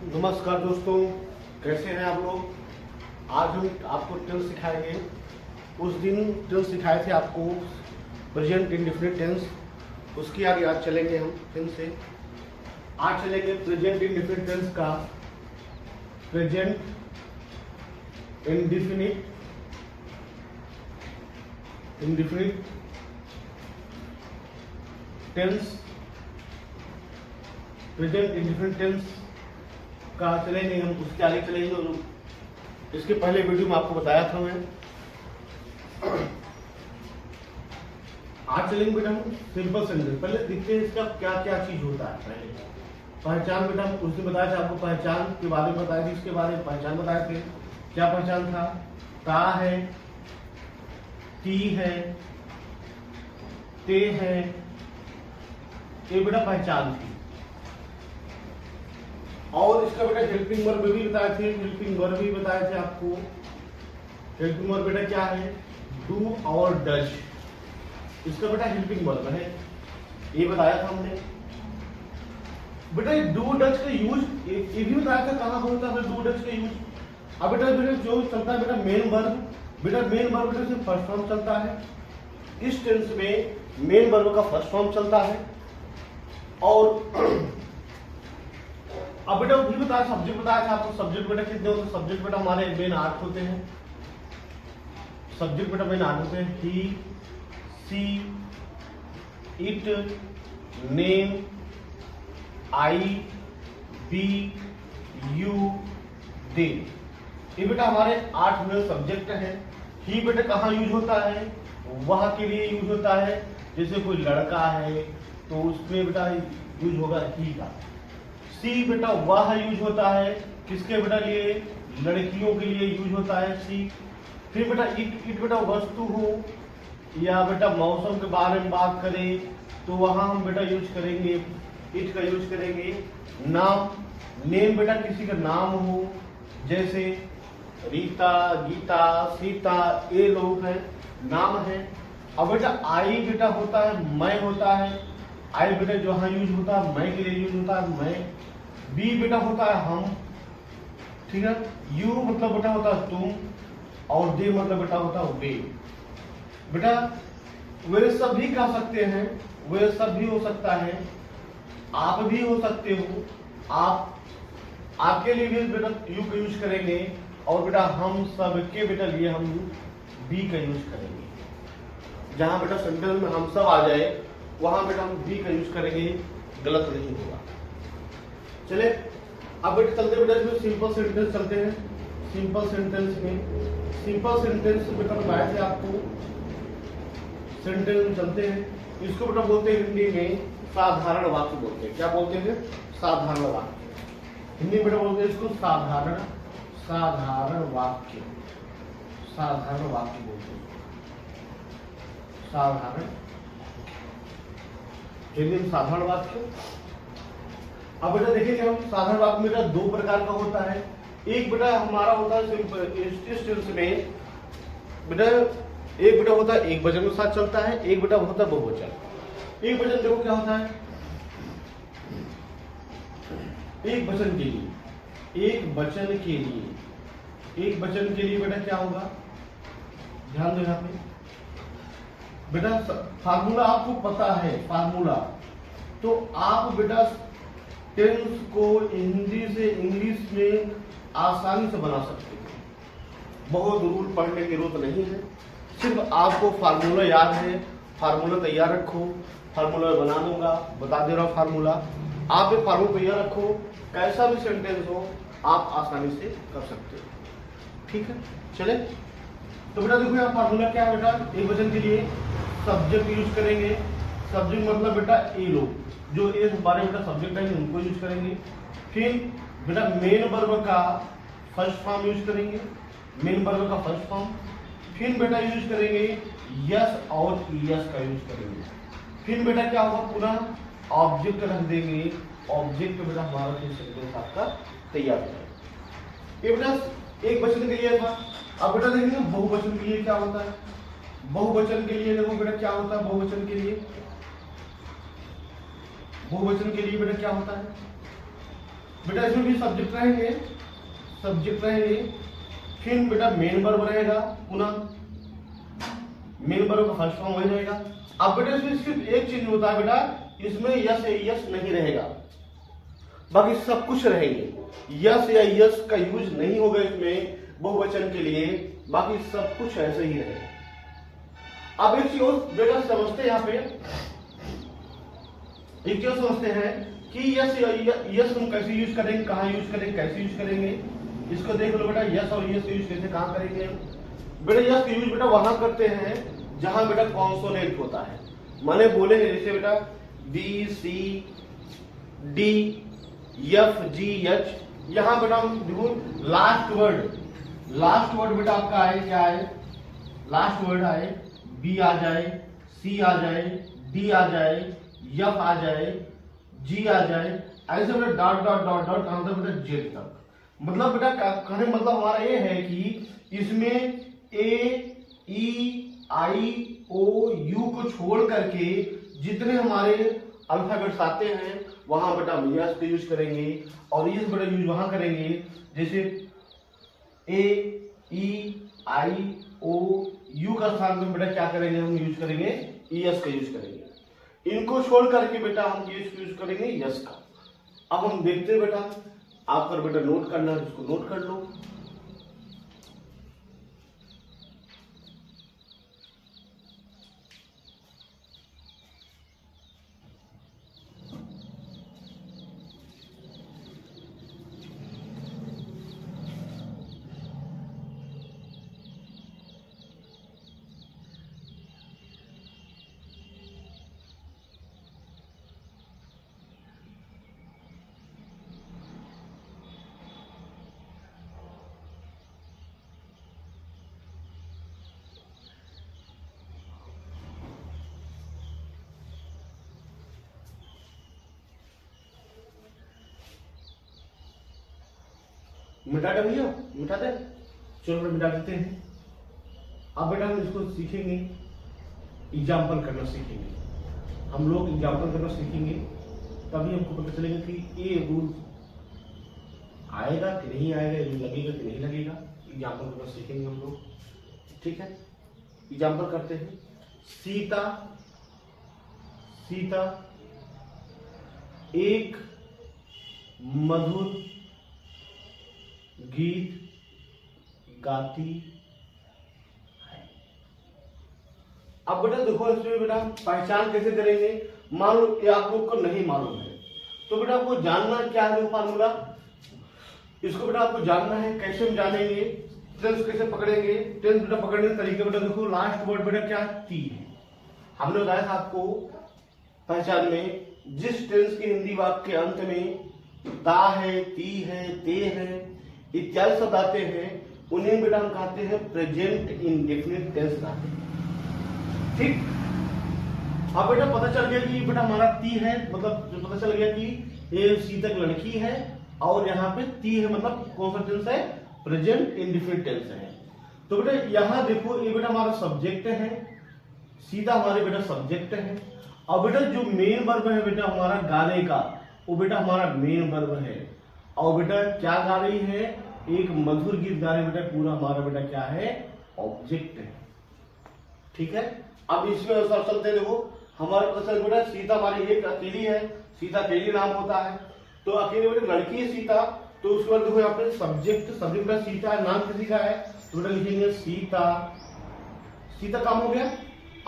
नमस्कार दोस्तों, कैसे हैं आप लोग। आज हम आपको टेंस सिखाएंगे। उस दिन टेंस सिखाए थे आपको प्रेजेंट इंडेफिनिट टेंस, उसकी आज चलेंगे हम फिर से। आज चलेंगे प्रेजेंट इंडेफिनिट टेंस का present indefinite tense present indefinite tense का चलेंगे हम, उसके आगे चलेंगे। और इसके पहले वीडियो में आपको बताया था मैं। आज चलेंगे बेटा हम सिंपल सेंटेंस। पहले देखते हैं इसका क्या क्या चीज होता है। पहले पहचान बेटा, उस दिन बताया था आपको, पहचान के बारे में बताया था। इसके बारे में पहचान बताए थे। क्या पहचान था? ता है, ती है, ते है, ये बेटा पहचान थी। और इसका बेटा हेल्पिंग वर्ब भी बताए थे। हेल्पिंग वर्ब भी बताए थे आपको। हेल्पिंग वर्ब बेटा क्या है? डू और डज। इसका बेटा हेल्पिंग वर्ब है, ये बताया था हमने। बेटा डू डज का यूज ये भी बताया था कहाँ होता है डू डज का यूज। अब बेटा जो चलता है बेटा मेन वर्ब। बेटा मेन वर्ब बेटा सिर्फ फर्स्ट फॉर्म चलता है। इस टेंस में मेन वर्ब का फर्स्ट फॉर्म चलता है। और अब बेटा भी बताया, सब्जेक्ट बताया था आपको। सब्जेक्ट बेटा कितने होते हैं? सब्जेक्ट बेटा हमारे मेन 8 होते हैं। सब्जेक्ट बेटा मेन 8 होते हैं। He, she, it, name, I, we, you, they. ये बेटा हमारे 8 मेन सब्जेक्ट हैं। ही बेटा कहाँ यूज होता है? वह के लिए यूज होता है। जैसे कोई लड़का है तो उसमें बेटा यूज होगा ही का। सी बेटा वह यूज होता है किसके बेटा लिए? लड़कियों के लिए यूज होता है सी। फिर बेटा इट बेटा वस्तु हो या बेटा मौसम के बारे में बात करें तो वहां हम बेटा यूज करेंगे, इट का यूज करेंगे। नाम, नेम बेटा किसी का नाम हो, जैसे रीता, गीता, सीता, ये लोग हैं, नाम है। अब बेटा आई बेटा होता है, मैं होता है। आई बेटा जो हाँ यूज होता है मैं के लिए यूज होता है, मैं। बी बेटा होता है हम, ठीक है। यू मतलब बेटा होता है तुम, और दे मतलब बेटा होता है वे। बेटा वे सब भी कह सकते हैं, वे सब भी हो सकता है, आप भी हो सकते हो। आप, आपके लिए भी बेटा यू का यूज करेंगे। और बेटा हम सब के बेटा लिए हम बी का यूज करेंगे। जहां बेटा सेंटेंस में हम सब आ जाए वहां बेटा हम बी का यूज करेंगे, गलत नहीं होगा। चले अब बेटा चलते बेटा इसमें सिंपल सेंटेंस चलते हैं। सिंपल सेंटेंस में सिंपल सेंटेंस बेटा बताए थे आपको। सेंटेंस में चलते हैं। इसको बेटा बोलते हैं हिंदी में साधारण वाक्य बोलते हैं। क्या बोलते हैं? साधारण वाक्य। हिंदी में बेटा बोलते हैं इसको साधारण वाक्य। साधारण वाक्य बोलते हैं, साधारण हिंदी में साधारण वाक्य। अब बेटा देखेंगे हम साधारण वाक्य में बेटा 2 प्रकार का होता है। एक बेटा हमारा होता है सिंपल इस टेंस में बेटा, एक बेटा होता है एक वचन के साथ चलता है, एक बेटा होता है बहुवचन। एक वचन देखो क्या होता है, एक वचन के लिए, एक वचन के लिए, एक वचन के लिए बेटा क्या होगा? ध्यान दो यहाँ पे बेटा, फार्मूला आपको पता है। फार्मूला तो आप बेटा टेंस को हिंदी से इंग्लिश में आसानी से बना सकते हैं। बहुत रूल पढ़ने की जरूरत नहीं है, सिर्फ आपको फार्मूला याद है। फार्मूला तैयार रखो, फार्मूला बना दूंगा, बता दे रहा हूँ फार्मूला। आप ये फार्मूला तैयार रखो, कैसा भी सेंटेंस हो आप आसानी से कर सकते हो, ठीक है। चले तो बेटा देखो यहाँ फार्मूला क्या है बेटा। एक वचन के लिए सब्जेक्ट यूज करेंगे। सब्जेक्ट मतलब बेटा ये लोग जो ये हमारे बेटा सब्जेक्ट है उनको यूज करेंगे। फिर बेटा मेन वर्ब का फर्स्ट फॉर्म यूज करेंगे, मेन वर्ब का फर्स्ट फॉर्म। फिर बेटा यूज करेंगे यस और यस का यूज करेंगे। फिर बेटा क्या होगा? पुनः ऑब्जेक्ट रख देंगे। ऑब्जेक्ट बेटा हमारा सेंटेंस आपका तैयार हो जाएगा। ये बेटा एक वचन के लिए था। अब बेटा देखेंगे बहुवचन के लिए क्या होता है। बहुवचन के लिए देखो बेटा क्या होता है। बहुवचन के लिए, बहुवचन के लिए बेटा क्या होता है? बेटा इसमें भी सब्जेक्ट रहेंगे, फिर बेटा मेन वर्ब रहेगा, पुनः मेन वर्ब का फर्स्ट फॉर्म वही रहेगा। अब बेटा इसमें सिर्फ एक चीज होता है बेटा, इसमें यस या यस नहीं रहेगा, बाकी सब कुछ रहेंगे। यस या यस का यूज नहीं होगा इसमें बहुवचन के लिए, बाकी सब कुछ ऐसे ही रहेगा। अब एक चीज और बेटा समझते हैं, यहाँ पे एक चीज समझते हैं कि यस या यस हम कैसे यूज करेंगे, कहाँ यूज करेंगे, कैसे यूज करेंगे, इसको देख लो बेटा। यस और यस यूज कैसे कहाँ करेंगे बेटा? यस यूज बेटा वहां करते हैं जहां बेटा कॉन्सोनेंट होता है, माने बोले हैं जैसे बेटा B C D F G H, यहां बेटा हम देखो लास्ट वर्ड बेटा आपका आए, क्या आए? लास्ट वर्ड आए, बी आ जाए, सी आ जाए, डी आ जाए, एफ आ जाए, जी आ जाए, ऐसे बेटा डॉट डॉट डॉट डॉट कहां तक बेटा? जेड तक। मतलब बेटा कहने मतलब हमारा ये है कि इसमें ए ई आई ओ यू को छोड़ करके जितने हमारे अल्फाबेट्स आते हैं वहां बेटा हम यस का यूज करेंगे, और यस बेटा यूज वहां करेंगे जैसे ए ई आई ओ यू का स्थान में बेटा क्या करेंगे? हम यूज करेंगे यस का यूज करेंगे। इनको छोड़ करके बेटा हम यूज करेंगे यस का। अब हम देखते हैं बेटा, आपका बेटा नोट करना है, इसको नोट कर लो। मिटा दे भैया, मिटा दे, चलो बेटा मिटा देते हैं। अब बेटा हम इसको सीखेंगे, एग्जाम्पल करना सीखेंगे। हम लोग एग्जाम्पल करना सीखेंगे, तभी हमको पता चलेगा कि ये रूल आएगा कि नहीं आएगा, ये लगेगा कि नहीं लगेगा। एग्जाम्पल करना सीखेंगे हम लोग, ठीक है? एग्जाम्पल करते हैं। सीता एक मधुर गीत गाती है। अब बेटा देखो इसमें बेटा पहचान कैसे करेंगे? मान लो ये आप लोग को नहीं मालूम है, तो बेटा आपको जानना क्या है फार्मूला, इसको बेटा आपको जानना है। कैसे हम जानेंगे? टेंस कैसे पकड़ेंगे? टेंस बेटा पकड़ने का तरीका बेटा देखो, लास्ट वर्ड बेटा क्या? ती है। हमने बताया था आपको पहचान में, जिस टेंस के हिंदी वाक्य के अंत में ता है, ती है, ते है इत्यादि शब्द आते हैं, उन्हें बेटा हम कहते हैं प्रेजेंट इंडेफिनिट टेंस कहते हैं, ठीक? अब बेटा पता चल गया कि बेटा हमारा ती है, मतलब पता चल गया कि ये सीता की लड़की है, और यहाँ पे ती है, मतलब कौन सा टेंस है? प्रेजेंट इंडेफिनिट टेंस है। तो बेटा यहाँ देखो, ये बेटा हमारा सब्जेक्ट है, सीता हमारे बेटा सब्जेक्ट है, और बेटा जो मेन वर्ब है बेटा हमारा गाने का, वो बेटा हमारा मेन वर्ब है। और बेटा क्या गा रही है? एक मधुर गीत गा रही है बेटा, पूरा हमारा बेटा क्या है? ऑब्जेक्ट है, ठीक है? अब इसमें सब चलते देखो, हमारे पता चल बेटा सीता हमारी एक अकेली है, सीता अकेली नाम होता है, तो अकेली बेटा लड़की है सीता, तो उसके बाद देखो यहाँ पे सब्जेक्ट बेटा सीता है, नाम किसी का है, तो बेटा लिखेंगे सीता, सीता काम हो गया।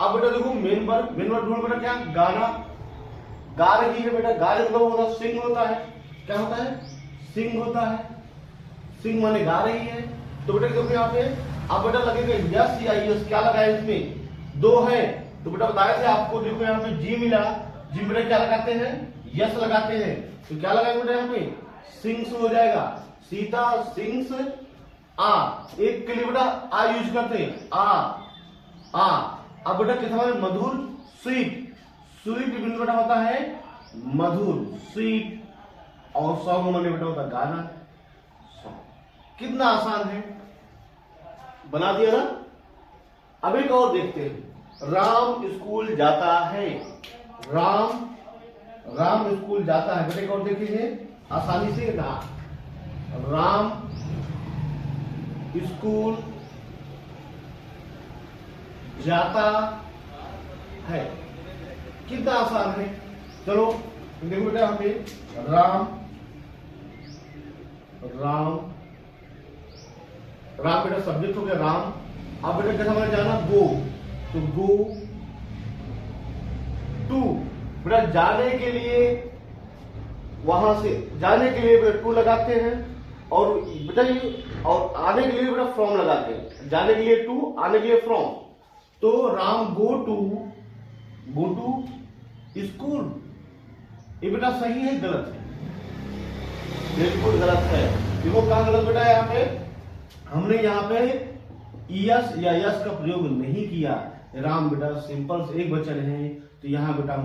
अब बेटा देखो मेन वर्ब ढूंढ बेटा क्या? गाना, गा रही है बेटा, गा रही मतलब होता सिंग होता है, क्या होता है? सिंग होता है, सिंग माने गा रही है। तो बेटा देखो यहाँ पे अब बेटा लगेगा यस या यस, क्या लगा है इसमें? दो है, तो बेटा बताया था आपको, देखो यहाँ पे जी मिला, जी बेटा क्या लगाते हैं? यस लगाते हैं, तो क्या लगाएंगे बेटा यहाँ पे? सिंग्स हो जाएगा, सीता सिंग्स आ, एक के लिए बेटा आ यूज करते हैं, आ। अब बेटा कितना है? मधुर, स्वीट, स्वीट बेटा होता है मधुर, स्वीट, और सॉन्ग माने बेटा होता गाना, सॉन्ग। कितना आसान है, बना दिया ना? अब एक और देखते हैं, राम स्कूल जाता है, राम स्कूल जाता है बेटा, एक और देखेंगे, आसानी से ना, राम स्कूल जाता है। कितना आसान है। चलो देखो बेटा, हमें राम बेटा सब्जेक्ट हो गया राम। अब बेटा कैसा हमारे जाना, गो, तो गो टू। बेटा जाने के लिए, वहां से जाने के लिए बेटा टू लगाते हैं, और बेटा ये, और आने के लिए बेटा फ्रॉम लगाते हैं। जाने के लिए टू, आने के लिए फ्रॉम। तो राम गो टू स्कूल। ये बेटा सही है गलत है? बिल्कुल गलत है। देखो कहां गलत बेटा, यहाँ पे हमने यहाँ पे यस या यस का प्रयोग नहीं किया। राम बेटा सिंपल से एक वचन है, तो यहाँ बेटा